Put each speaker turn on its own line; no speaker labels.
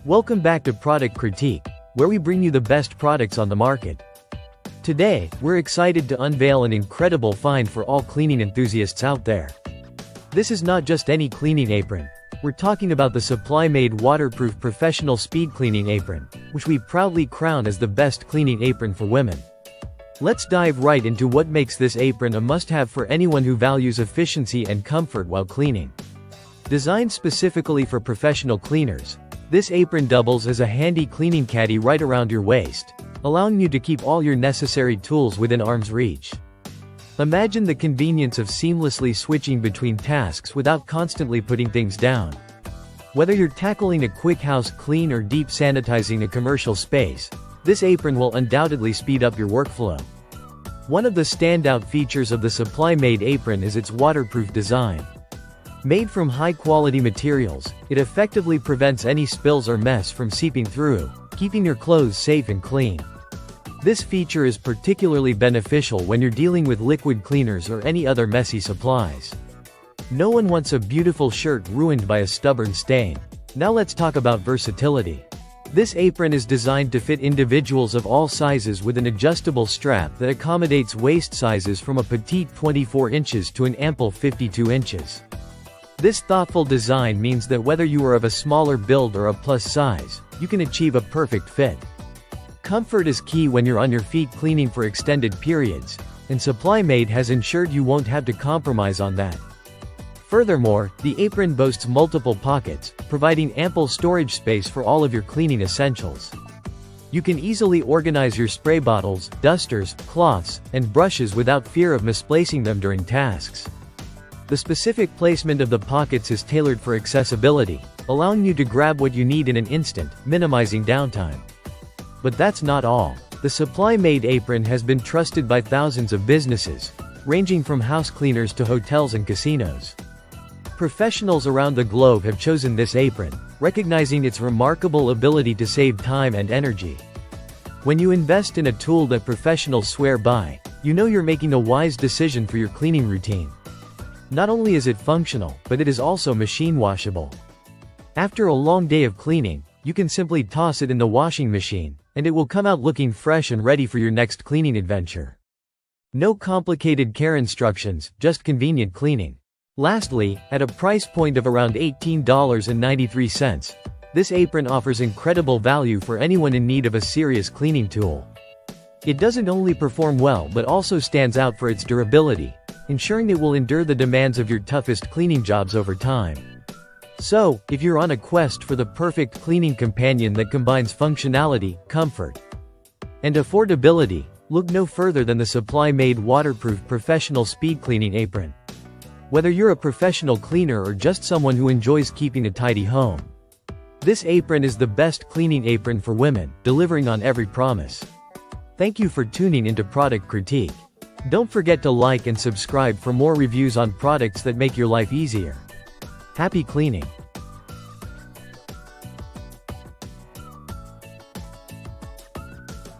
Welcome back to Product Critique, where we bring you the best products on the market. Today, we're excited to unveil an incredible find for all cleaning enthusiasts out there. This is not just any cleaning apron. We're talking about the SupplyMaid waterproof professional speed cleaning apron, which we proudly crown as the best cleaning apron for women. Let's dive right into what makes this apron a must-have for anyone who values efficiency and comfort while cleaning. Designed specifically for professional cleaners, this apron doubles as a handy cleaning caddy right around your waist, allowing you to keep all your necessary tools within arm's reach. Imagine the convenience of seamlessly switching between tasks without constantly putting things down. Whether you're tackling a quick house clean or deep sanitizing a commercial space, this apron will undoubtedly speed up your workflow. One of the standout features of the SupplyMaid apron is its waterproof design. Made from high-quality materials, it effectively prevents any spills or mess from seeping through, keeping your clothes safe and clean. This feature is particularly beneficial when you're dealing with liquid cleaners or any other messy supplies. No one wants a beautiful shirt ruined by a stubborn stain. Now let's talk about versatility. This apron is designed to fit individuals of all sizes with an adjustable strap that accommodates waist sizes from a petite 24 inches to an ample 52 inches. This thoughtful design means that whether you are of a smaller build or a plus size, you can achieve a perfect fit. Comfort is key when you're on your feet cleaning for extended periods, and SupplyMaid has ensured you won't have to compromise on that. Furthermore, the apron boasts multiple pockets, providing ample storage space for all of your cleaning essentials. You can easily organize your spray bottles, dusters, cloths, and brushes without fear of misplacing them during tasks. The specific placement of the pockets is tailored for accessibility, allowing you to grab what you need in an instant, minimizing downtime. But that's not all. The SupplyMaid apron has been trusted by thousands of businesses, ranging from house cleaners to hotels and casinos. Professionals around the globe have chosen this apron, recognizing its remarkable ability to save time and energy. When you invest in a tool that professionals swear by, you know you're making a wise decision for your cleaning routine. Not only is it functional, but it is also machine washable. After a long day of cleaning, you can simply toss it in the washing machine, and it will come out looking fresh and ready for your next cleaning adventure. No complicated care instructions, just convenient cleaning. Lastly, at a price point of around $18.93, this apron offers incredible value for anyone in need of a serious cleaning tool. It doesn't only perform well but also stands out for its durability, ensuring it will endure the demands of your toughest cleaning jobs over time. So, if you're on a quest for the perfect cleaning companion that combines functionality, comfort, and affordability, look no further than the SupplyMaid waterproof professional speed cleaning apron. Whether you're a professional cleaner or just someone who enjoys keeping a tidy home, this apron is the best cleaning apron for women, delivering on every promise. Thank you for tuning into Product Critique. Don't forget to like and subscribe for more reviews on products that make your life easier. Happy cleaning!